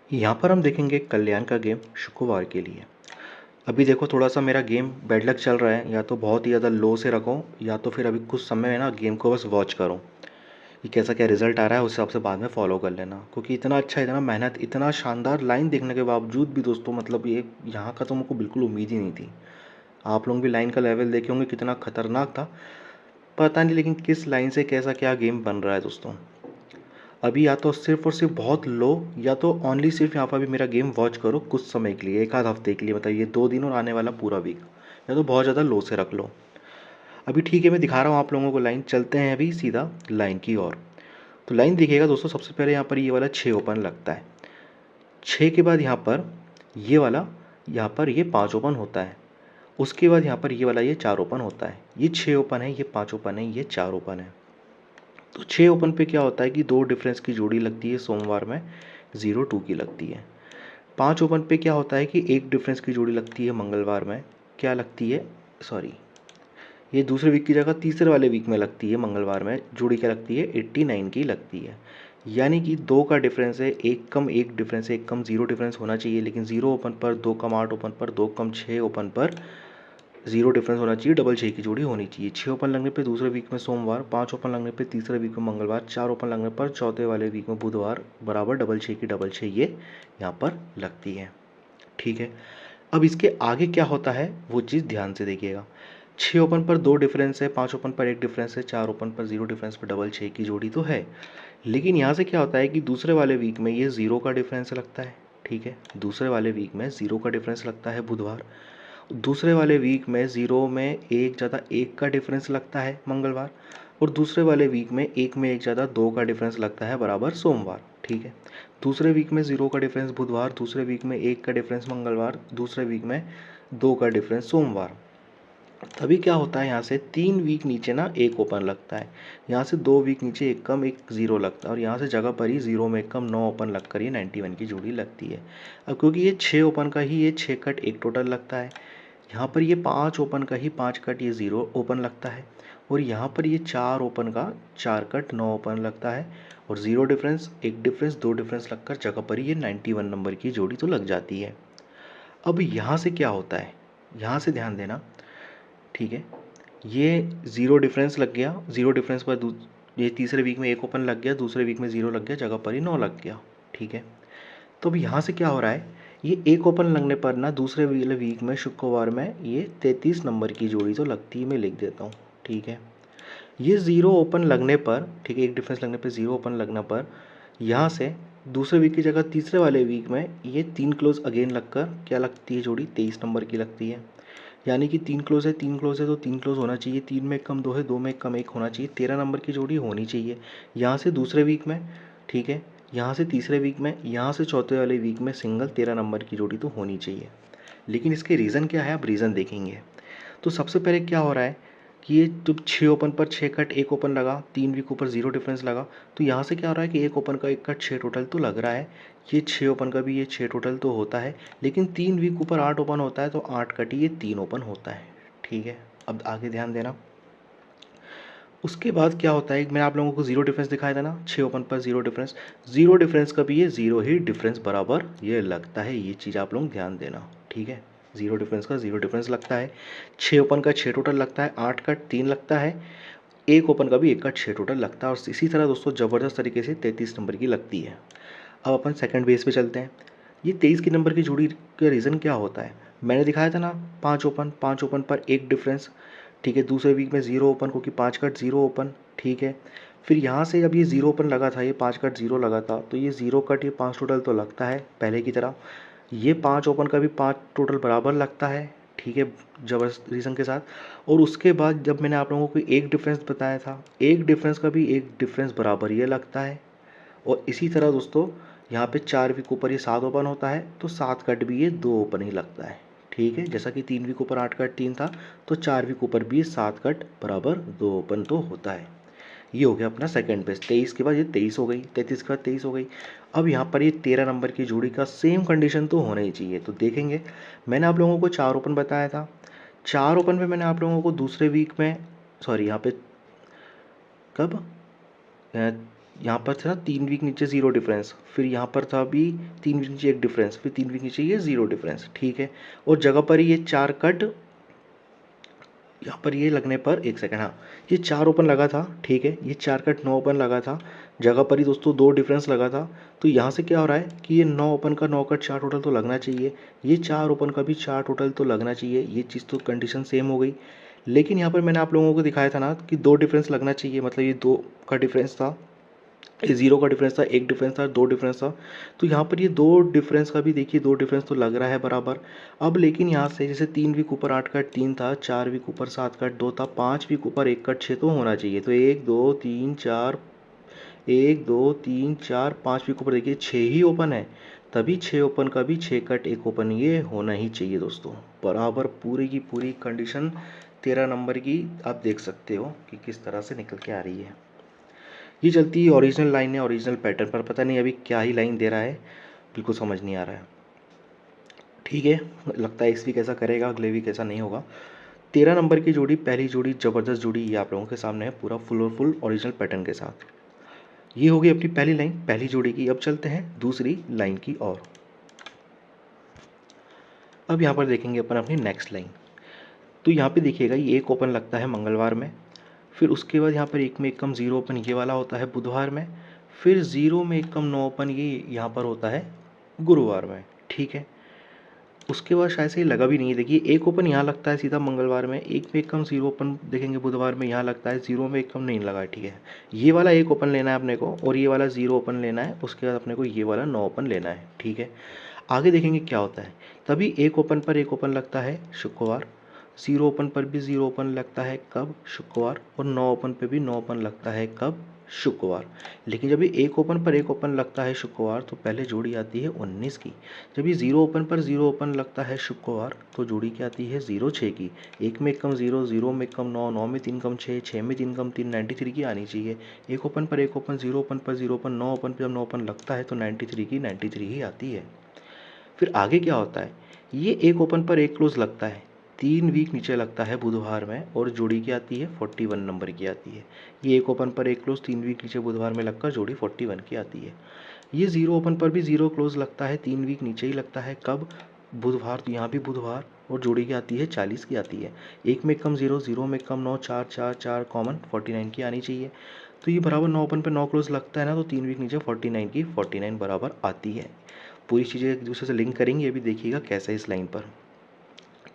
यहाँ पर हम देखेंगे कल्याण का गेम शुक्रवार के लिए। अभी देखो थोड़ा सा मेरा गेम बैड लक चल रहा है, या तो बहुत ही ज़्यादा लो से रखो या तो फिर अभी कुछ समय में ना गेम को बस वॉच करो कि कैसा क्या रिजल्ट आ रहा है, उस हिसाब से बाद में फॉलो कर लेना। क्योंकि इतना अच्छा, इतना मेहनत, इतना शानदार लाइन देखने के बावजूद भी दोस्तों, मतलब ये यहाँ का तो मुझको बिल्कुल उम्मीद ही नहीं थी। आप लोग भी लाइन का लेवल देखे होंगे कितना खतरनाक था। पता नहीं लेकिन किस लाइन से कैसा क्या गेम बन रहा है दोस्तों। अभी या तो सिर्फ और सिर्फ बहुत लो, या तो ओनली सिर्फ यहाँ पर भी मेरा गेम वॉच करो कुछ समय के लिए, एक आध हफ्ते के लिए, मतलब ये 2 दिन और आने वाला पूरा वीक, या तो बहुत ज़्यादा लो से रख लो। अभी ठीक है, मैं दिखा रहा हूँ आप लोगों को लाइन। चलते हैं अभी सीधा लाइन की ओर। तो लाइन दिखेगा दोस्तों, सबसे पहले यहाँ पर ये वाला 6 ओपन लगता है। 6 के बाद यहाँ पर ये वाला, यहाँ पर ये 5 ओपन होता है। उसके बाद यहाँ पर ये वाला ये 4 ओपन होता है। ये 6 ओपन है, ये 5 ओपन है, ये 4 ओपन है। तो 6 ओपन पे क्या होता है कि 2 डिफरेंस की जोड़ी लगती है सोमवार में, 0-2 की लगती है। 5 ओपन पे क्या होता है कि एक डिफरेंस की जोड़ी लगती है मंगलवार में, क्या लगती है, सॉरी, ये दूसरे वीक की जगह तीसरे वाले वीक में लगती है। मंगलवार में जोड़ी क्या लगती है, 89 की लगती है। यानी कि 2 का डिफरेंस है, एक कम एक डिफरेंस है, एक कम 0 डिफरेंस होना चाहिए, लेकिन 0 ओपन पर, 2 कम 8 ओपन पर, 2 कम 6 ओपन पर 0 डिफरेंस होना चाहिए, डबल 6 की जोड़ी होनी चाहिए। 6 ओपन लगने पे दूसरे वीक में सोमवार, 5 ओपन लगने पे तीसरे वीक में मंगलवार, 4 ओपन लगने पर चौथे वाले वीक में बुधवार, बराबर डबल 6 की डबल 6 ये यहाँ पर लगती है। ठीक है, अब इसके आगे क्या होता है वो चीज़ ध्यान से देखिएगा। 6 ओपन पर 2 डिफरेंस है, 5 ओपन पर 1 डिफरेंस है, 4 ओपन पर 0 डिफरेंस पर डबल 6 की जोड़ी तो है। लेकिन यहाँ से क्या होता है कि दूसरे वाले वीक में ये 0 का डिफरेंस लगता है। ठीक है, दूसरे वाले वीक में 0 का डिफरेंस लगता है बुधवार। दूसरे वाले वीक में 0 में एक ज़्यादा 1 का डिफरेंस लगता है मंगलवार। और दूसरे वाले वीक में 1 में 1 ज़्यादा 2 का डिफरेंस लगता है बराबर सोमवार। ठीक है, दूसरे वीक में 0 का डिफरेंस बुधवार, दूसरे वीक में 1 का डिफरेंस मंगलवार, दूसरे वीक में 2 का डिफरेंस सोमवार। तभी क्या होता है, यहाँ से 3 वीक नीचे ना एक ओपन लगता है, यहाँ से 2 वीक नीचे एक कम एक ज़ीरो लगता है, और यहाँ से जगह पर ही 0 में एक कम 9 ओपन लगकर ये 91 की जोड़ी लगती है। अब क्योंकि ये 6 ओपन का ही ये 6 कट एक टोटल लगता है, यहाँ पर ये 5 ओपन का ही 5 कट ये 0 ओपन लगता है, और यहाँ पर ये 4 ओपन का 4 कट 9 ओपन लगता है, और 0 डिफरेंस, 1 डिफरेंस, 2 डिफरेंस लगकर जगह पर ही ये 91 नंबर की जोड़ी तो लग जाती है। अब यहाँ से क्या होता है, यहाँ से ध्यान देना। ठीक है, ये 0 डिफरेंस लग गया, 0 डिफरेंस पर ये तीसरे वीक में 1 ओपन लग गया, दूसरे वीक में 0 लग गया, जगह पर ही 9 लग गया। ठीक है, तो अब यहाँ से क्या हो रहा है, ये 1 ओपन लगने पर ना दूसरे वाले वीक में शुक्रवार में ये 33 नंबर की जोड़ी तो लगती है, मैं लिख देता हूँ। ठीक है, ये 0 ओपन लगने पर, ठीक है, एक डिफरेंस लगने पर 0 ओपन लगने पर यहाँ से दूसरे वीक की जगह तीसरे वाले वीक में ये 3 क्लोज अगेन लगकर क्या लगती है जोड़ी, 23 नंबर की लगती है। यानी कि 3 क्लोज है, 3 क्लोज है तो 3 क्लोज होना चाहिए, 3 में एक कम 2 है, 2 में एक कम 1 होना चाहिए, 13 नंबर की जोड़ी होनी चाहिए। यहाँ से दूसरे वीक में, ठीक है, यहाँ से तीसरे वीक में, यहाँ से चौथे वाले वीक में सिंगल 13 नंबर की जोड़ी तो होनी चाहिए। लेकिन इसके रीज़न क्या है, आप रीज़न देखेंगे। तो सबसे पहले क्या हो रहा है कि ये जब 6 ओपन पर 6 कट 1 ओपन लगा, 3 वीक ऊपर 0 डिफरेंस लगा, तो यहाँ से क्या हो रहा है कि 1 ओपन का 1 कट 6 टोटल तो लग रहा है। ये 6 ओपन का भी ये 6 टोटल तो होता है, लेकिन 3 वीक ऊपर 8 ओपन होता है, तो 8 कट ये 3 ओपन होता है। ठीक है, अब आगे ध्यान देना। उसके बाद क्या होता है, मैंने आप लोगों को 0 डिफरेंस दिखाया था ना, 6 ओपन पर 0 डिफरेंस, 0 डिफरेंस का भी ये 0 ही डिफरेंस बराबर ये लगता है, ये चीज़ आप लोग ध्यान देना। ठीक है, 0 डिफरेंस का 0 डिफरेंस लगता है, 6 ओपन का 6 टोटल लगता है, 8 कट 3 लगता है, 1 ओपन का भी 1 कट 6 टोटल लगता है, और इसी तरह दोस्तों ज़बरदस्त तरीके से 33 नंबर की लगती है। अब अपन सेकंड बेस पे चलते हैं। ये 23 की नंबर की जोड़ी का रीज़न क्या होता है, मैंने दिखाया था ना, 5 ओपन पर 1 डिफरेंस। ठीक है, दूसरे वीक में 0 ओपन, क्योंकि 5 कट 0 ओपन। ठीक है, फिर यहाँ से जब ये 0 ओपन लगा था, ये 5 कट 0 लगा था, तो ये 0 कट ये 5 टोटल तो लगता है पहले की तरह, ये 5 ओपन का भी 5 टोटल बराबर लगता है। ठीक है, ज़बरदस्त रीज़न के साथ। और उसके बाद जब मैंने आप लोगों को एक डिफरेंस बताया था, एक डिफरेंस का भी एक डिफरेंस बराबर ये लगता है। और इसी तरह दोस्तों यहाँ पे 4 वीक ऊपर ये 7 ओपन होता है, तो 7 कट भी ये 2 ओपन ही लगता है। ठीक है, जैसा कि 3 वीक ऊपर 8 कट 3 था, तो 4 वीक ऊपर भी ये 7 कट बराबर 2 ओपन तो होता है। ये हो गया अपना सेकंड बेस। 23 के बाद ये 23 हो गई, 33 के बाद 23 हो गई। अब यहाँ पर ये 13 नंबर की जोड़ी का सेम कंडीशन तो होना ही चाहिए। तो देखेंगे, मैंने आप लोगों को 4 ओपन बताया था, 4 ओपन पे मैंने आप लोगों को दूसरे वीक में, सॉरी यहाँ पे कब, यहाँ पर था 3 वीक नीचे ज़ीरो डिफरेंस, फिर यहाँ पर था भी 3 वीक नीचे एक डिफरेंस, फिर 3 वीक नीचे ये ज़ीरो डिफरेंस, ठीक है। और जगह पर ही ये 4 कट यहाँ पर ये लगने पर, एक सेकंड, हाँ, ये 4 ओपन लगा था, ठीक है, ये 4 कट 9 ओपन लगा था, जगह पर ही दोस्तों 2 डिफरेंस लगा था। तो यहाँ से क्या हो रहा है कि ये 9 ओपन का 9 कट 4 टोटल तो लगना चाहिए, ये 4 ओपन का भी 4 टोटल तो लगना चाहिए, ये चीज़ तो कंडीशन सेम हो गई। लेकिन यहाँ पर मैंने आप लोगों को दिखाया था ना कि 2 डिफरेंस लगना चाहिए, मतलब ये 2 का डिफरेंस था, ये ज़ीरो का डिफरेंस था, एक डिफरेंस था, 2 डिफरेंस था। तो यहाँ पर ये 2 डिफरेंस का भी देखिए 2 डिफरेंस तो लग रहा है बराबर। अब लेकिन यहाँ से जैसे 3 वीक ऊपर 8 कट 3 था, 4 वीक ऊपर 7 कट 2 था, 5 वीक ऊपर 1 कट 6 तो होना चाहिए। तो 1 2 3 4, 1 2 3 4 5 वीक ऊपर देखिए 6 ही ओपन है, तभी 6 ओपन का भी 6 कट 1 ओपन ये होना ही चाहिए दोस्तों, बराबर पूरी की पूरी कंडीशन 13 नंबर की आप देख सकते हो कि किस तरह से निकल के आ रही है। ये चलती है ओरिजिनल लाइन है, ओरिजिनल पैटर्न पर, पता नहीं अभी क्या ही लाइन दे रहा है, बिल्कुल समझ नहीं आ रहा है। ठीक है, लगता है इस वीक ऐसा करेगा, अगले वीक ऐसा नहीं होगा। 13 नंबर की जोड़ी, पहली जोड़ी ज़बरदस्त जोड़ी ये आप लोगों के सामने है, पूरा फुल और फुल ओरिजिनल पैटर्न के साथ। ये होगी अपनी पहली लाइन, पहली जोड़ी की। अब चलते हैं दूसरी लाइन की ओर। अब यहाँ पर देखेंगे अपन अपनी नेक्स्ट लाइन। तो यहाँ पे देखिएगा ये एक ओपन लगता है मंगलवार में, फिर उसके बाद यहाँ पर एक में एक कम ज़ीरो ओपन ये वाला होता है बुधवार में, फिर ज़ीरो में एक कम 9 ओपन ये यहाँ पर होता है गुरुवार में, ठीक है। उसके बाद शायद से ये लगा भी नहीं है, देखिए एक ओपन यहाँ लगता है सीधा मंगलवार में, एक में एक कम ज़ीरो ओपन देखेंगे बुधवार में यहाँ लगता है, ज़ीरो में एक कम नहीं लगा है, ठीक है। ये वाला एक ओपन लेना है अपने को, और ये वाला ज़ीरो ओपन लेना है, उसके बाद अपने को ये वाला 9 ओपन लेना है, ठीक है। आगे देखेंगे क्या होता है। तभी एक ओपन पर एक ओपन लगता है शुक्रवार, ज़ीरो ओपन पर भी ज़ीरो ओपन लगता है कब, शुक्रवार, और 9 ओपन पर भी 9 ओपन लगता है कब, शुक्रवार। लेकिन जब ये एक ओपन पर एक ओपन लगता है शुक्रवार तो पहले जोड़ी आती है 19 की। जब ये ज़ीरो ओपन पर ज़ीरो ओपन लगता है शुक्रवार तो जोड़ी क्या आती है 06 की। एक में एक कम ज़ीरो, ज़ीरो में एक कम 9, 9 में 3 कम 6, 6 में 3 कम 3, 93 की आनी चाहिए। एक ओपन पर एक ओपन, ज़ीरो ओपन पर ज़ीरो ओपन, 9 ओपन पर जब 9 ओपन लगता है तो 93 की 93 ही आती है। फिर आगे क्या होता है, ये एक ओपन पर एक क्लोज लगता है, 3 वीक नीचे लगता है बुधवार में, और जोड़ी क्या आती है 41 नंबर की आती है। ये एक ओपन पर एक क्लोज 3 वीक नीचे बुधवार में लगकर जोड़ी 41 की आती है। ये ज़ीरो ओपन पर भी ज़ीरो क्लोज लगता है, 3 वीक नीचे ही लगता है कब, बुधवार, तो यहाँ भी बुधवार, और जोड़ी क्या आती है 40 की आती है। एक में कम ज़ीरो, ज़ीरो में कम 9, 4 4 4 कॉमन 49 की आनी चाहिए। तो ये बराबर 9 ओपन पर 9 क्लोज लगता है ना, तो 3 वीक नीचे 49 की 49 बराबर आती है। पूरी चीज़ें एक दूसरे से लिंक करेंगे, ये भी देखिएगा कैसे इस लाइन पर,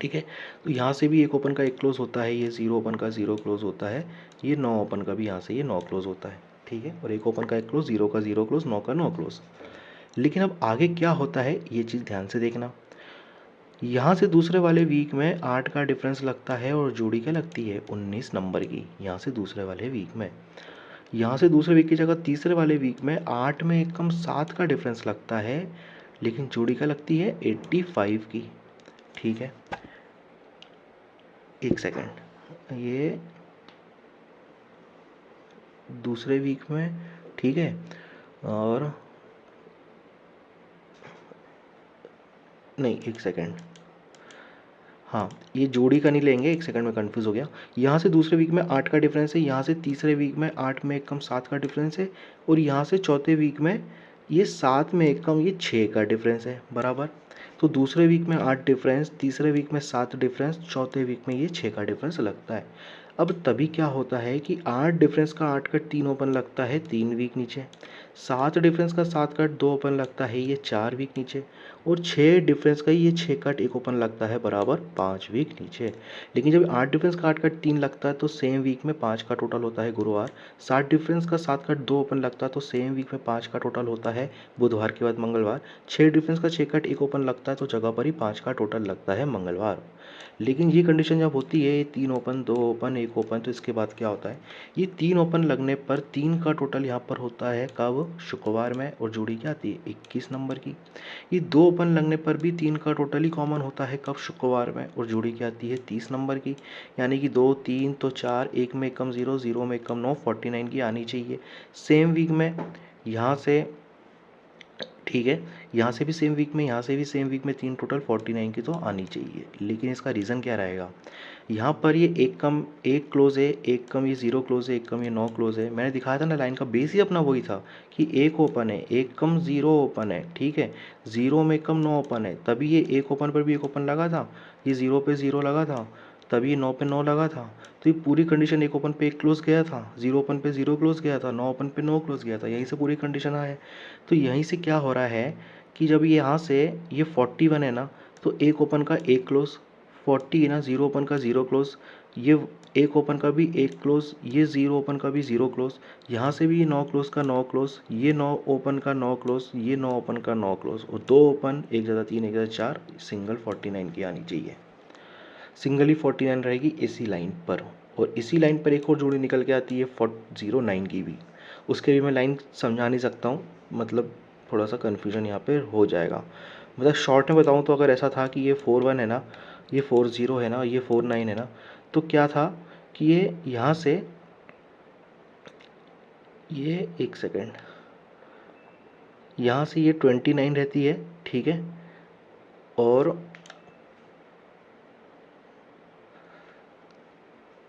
ठीक है। तो यहाँ से भी एक ओपन का एक क्लोज होता है, ये ज़ीरो ओपन का ज़ीरो क्लोज होता है, ये 9 ओपन का भी यहाँ से ये 9 क्लोज होता है, ठीक है। और एक ओपन का एक क्लोज, ज़ीरो का ज़ीरो क्लोज, 9 का 9 क्लोज। लेकिन अब आगे क्या होता है ये चीज़ ध्यान से देखना। यहाँ से दूसरे वाले वीक में 8 का डिफरेंस लगता है और जोड़ी क्या लगती है 19 नंबर की, यहाँ से दूसरे वाले वीक में। यहाँ से दूसरे वीक की जगह तीसरे वाले वीक में 8 में एक कम 7 का डिफरेंस लगता है, लेकिन जोड़ी क्या लगती है 85 की, ठीक है। एक सेकंड, ये दूसरे वीक में, ठीक है, और नहीं, एक सेकंड, हाँ, ये जोड़ी का नहीं लेंगे, एक सेकंड में कंफ्यूज हो गया। यहाँ से दूसरे वीक में 8 का डिफरेंस है, यहाँ से तीसरे वीक में 8 में एक कम 7 का डिफरेंस है, और यहाँ से चौथे वीक में ये 7 में एक कम ये 6 का डिफरेंस है, बराबर। तो दूसरे वीक में 8 डिफरेंस, तीसरे वीक में 7 डिफरेंस, चौथे वीक में ये 6 का डिफरेंस लगता है। अब तभी क्या होता है कि 8 डिफरेंस का 8 कट 3 ओपन लगता है 3 वीक नीचे, 7 डिफरेंस का 7 कट 2 ओपन लगता है ये 4 वीक नीचे, और 6 डिफरेंस का ये 6 कट एक ओपन लगता है बराबर 5 वीक नीचे। लेकिन जब 8 डिफरेंस का 8 कट 3 लगता है तो सेम वीक में 5 का टोटल होता है गुरुवार। 7 डिफरेंस का 7 कट 2 ओपन लगता है तो सेम वीक में 5 का टोटल होता है बुधवार के बाद मंगलवार। 6 डिफरेंस का 6 कट एक ओपन लगता है तो जगह पर ही 5 का टोटल लगता है मंगलवार। लेकिन ये कंडीशन जब होती है, ये 3 ओपन 2 ओपन 1 ओपन, तो इसके बाद क्या होता है, ये 3 ओपन लगने पर 3 का टोटल यहाँ पर होता है कब, शुक्रवार में, और जोड़ी क्या आती है 21 नंबर की। ये 2 ओपन लगने पर भी 3 का टोटल ही कॉमन होता है कब, शुक्रवार में, और जोड़ी क्या आती है 30 नंबर की। यानी कि 2 3 तो 4, एक में कम 0, 0 में कम 9, 49 की आनी चाहिए सेम वीक में। यहाँ से ठीक है, यहाँ से भी सेम वीक में, यहाँ से भी सेम वीक में, तीन टोटल 49 की तो आनी चाहिए। लेकिन इसका रीज़न क्या रहेगा, यहाँ पर ये एक कम एक क्लोज है, एक कम ये 0 क्लोज है, एक कम ये 9 क्लोज है। मैंने दिखाया था ना, लाइन का बेस ही अपना वही था कि एक ओपन है, एक कम 0 ओपन है, ठीक है, 0 में कम 9 ओपन है, तभी ये एक ओपन पर भी एक ओपन लगा था, ये 0 पे 0 लगा था, तभी ये 9 पे 9 लगा था। तो ये पूरी कंडीशन एक ओपन पे एक क्लोज गया था, 0 ओपन पे 0 क्लोज गया था, 9 ओपन पे 9 क्लोज गया था, यहीं से पूरी कंडीशन है। तो यहीं से क्या हो रहा है कि जब यहाँ से ये 41 है ना, तो एक ओपन का एक क्लोज, 40 है ना, 0 ओपन का 0 क्लोज, ये एक ओपन का भी एक क्लोज, ये 0 ओपन का भी 0 क्लोज, यहाँ से भी ये 9 क्लोज का 9 क्लोज, ये 9 ओपन का 9 क्लोज, ये 9 ओपन का 9 क्लोज, और दो ओपन, एक ज़्यादा 3 एक ज़्यादा 4, सिंगल 49 की आनी चाहिए। सिंगल ही 49 रहेगी इसी लाइन पर, और इसी लाइन पर एक और जोड़ी निकल के आती है 09 की भी। उसके भी मैं लाइन समझा नहीं सकता हूँ, मतलब थोड़ा सा कन्फ्यूजन यहाँ पे हो जाएगा। मतलब शॉर्ट में बताऊँ तो अगर ऐसा था कि ये 41 है ना, ये 40 है ना, ये 49 है ना, तो क्या था कि ये यहाँ से, ये एक सेकेंड, यहाँ से ये 29 रहती है, ठीक है, और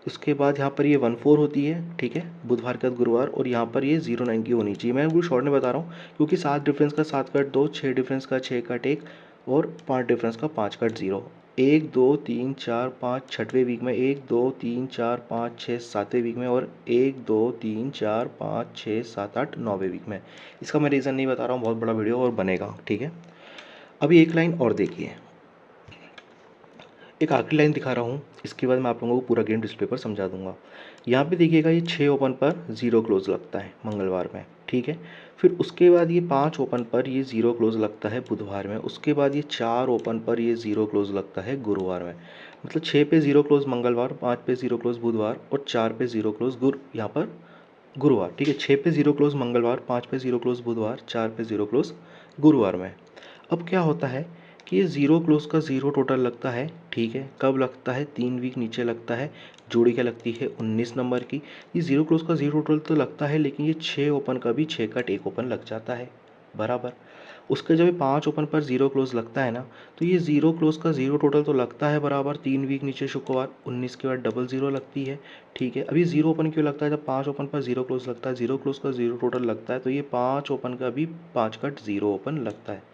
उसके बाद यहाँ पर ये 14 होती है, ठीक है, बुधवार के बाद गुरुवार, और यहाँ पर ये 09 की होनी चाहिए। मैं बिल्कुल शॉर्ट में बता रहा हूँ, क्योंकि 7 डिफरेंस का 7 कट 2, 6 डिफरेंस का 6 कट 1, और 5 डिफरेंस का 5 कट 0। 1 2 3 4 5 छठवें वीक में, 1 2 3 4 5 6 सातवें वीक में, और 1 2 3 4 5 6 7 8 9वें वीक में। इसका मैं रीज़न नहीं बता रहा हूँ, बहुत बड़ा वीडियो और बनेगा, ठीक है। अभी एक लाइन और देखिए, एक आखिरी लाइन दिखा रहा हूँ, इसके बाद मैं आप लोगों को पूरा गेम डिस्प्ले पर समझा दूंगा। यहाँ पे देखिएगा, ये 6 ओपन पर 0 क्लोज लगता है मंगलवार में, ठीक है। फिर उसके बाद ये 5 ओपन पर ये 0 क्लोज लगता है बुधवार में। उसके बाद ये 4 ओपन पर ये 0 क्लोज लगता है गुरुवार में। मतलब 6 पे 0 क्लोज मंगलवार, 5 पे 0 क्लोज बुधवार, और 4 पे 0 क्लोज यहाँ पर गुरुवार, ठीक है। 6 पे 0 क्लोज मंगलवार, 5 पे 0 क्लोज बुधवार, 4 पे 0 क्लोज गुरुवार में। अब क्या होता है कि ये 0 क्लोज का 0 टोटल लगता है, ठीक है। कब लगता है, 3 वीक नीचे लगता है। जोड़ी क्या लगती है, 19 नंबर की। ये 0 क्लोज का 0 टोटल तो लगता है, लेकिन ये 6 ओपन का भी 6 कट 1 ओपन लग जाता है बराबर। उसके जब 5 ओपन पर 0 क्लोज लगता है ना, तो ये 0 क्लोज का 0 टोटल तो लगता है बराबर। 3 वीक नीचे शुक्रवार, 19 के बाद डबल 0 लगती है, ठीक है। अभी 0 ओपन क्यों लगता है, जब 5 ओपन पर 0 क्लोज लगता है, 0 क्लोज का 0 टोटल लगता है, तो ये 5 ओपन का भी 5 कट 0 ओपन लगता है।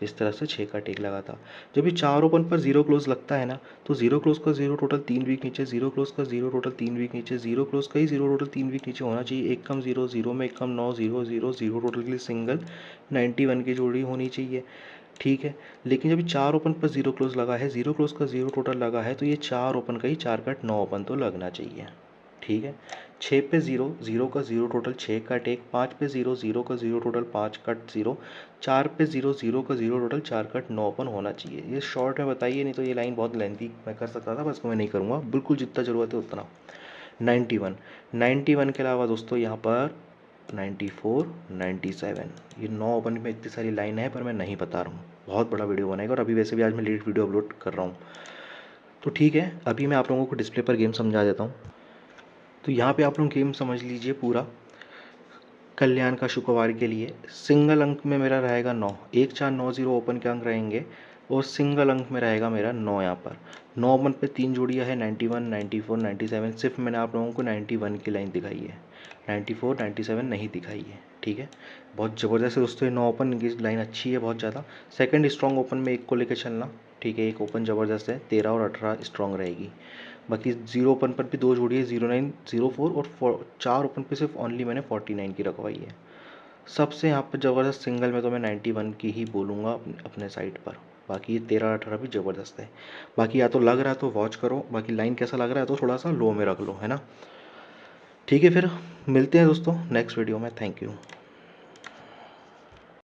इस तरह से 6 का टेक लगा था। जब ये 4 ओपन पर 0 क्लोज लगता है ना, तो 0 क्लोज का 0 टोटल 3 वीक नीचे, 0 क्लोज का 0 टोटल 3 वीक नीचे, 0 क्लोज का ही 0 टोटल 3 वीक नीचे होना चाहिए। एक कम 0, 0 में एक कम 9, 0 0 0 टोटल के लिए सिंगल 91 की जोड़ी होनी चाहिए, ठीक है। लेकिन जब 4 ओपन पर 0 क्लोज लगा है, 0 क्लोज का 0 टोटल लगा है, तो ये 4 ओपन का ही 4 कट 9 ओपन तो लगना चाहिए, ठीक है। 6 पे 0, 0 का 0 टोटल 6 कट 1, 5 पे 0, 0 का 0 टोटल 5 कट 0, 4 पे 0, 0 का 0 टोटल 4 कट 9 ओपन होना चाहिए। ये शॉर्ट में बताइए, नहीं तो ये लाइन बहुत लेंथी मैं कर सकता था, बस मैं नहीं करूँगा, बिल्कुल जितना ज़रूरत है उतना। 91, 91 के अलावा दोस्तों यहाँ पर 94, 97, ये 9 ओपन में इतनी सारी लाइन है, पर मैं नहीं बता रहा हूँ, बहुत बड़ा वीडियो बनेगा। और अभी वैसे भी आज मैं लेट वीडियो अपलोड कर रहा हूँ, तो ठीक है। अभी मैं आप लोगों को डिस्प्ले पर गेम समझा देता हूँ। तो यहाँ पे आप लोग गेम समझ लीजिए पूरा। कल्याण का शुक्रवार के लिए सिंगल अंक में मेरा रहेगा 9, 1490 ओपन के अंक रहेंगे, और सिंगल अंक में रहेगा मेरा 9। यहाँ पर 9 ओपन पे 3 जोड़ियाँ है, 91, 94, 97। सिर्फ मैंने आप लोगों को 91 की लाइन दिखाई है, 94, 97 नहीं दिखाई है, ठीक है। बहुत ज़बरदस्त है दोस्तों, 9 ओपन की लाइन अच्छी है बहुत ज़्यादा। सेकंड स्ट्रॉन्ग ओपन में एक को लेकर चलना, ठीक है। एक ओपन ज़बरदस्त है, 13 और 18 स्ट्रॉन्ग रहेगी। बाकी 0 ओपन पर भी 2 जोड़ी है, 09, 04, और 4 ओपन पे सिर्फ ओनली मैंने 49 की रखवाई है। सबसे यहाँ पर ज़बरदस्त सिंगल में तो मैं 91 की ही बोलूँगा अपने साइड पर। बाकी ये 13 18 भी ज़बरदस्त है। बाकी या तो लग रहा है तो वॉच करो, बाकी लाइन कैसा लग रहा है तो थोड़ा सा लो में रख लो, है ना। ठीक है, फिर मिलते हैं दोस्तों नेक्स्ट वीडियो में। Thank you.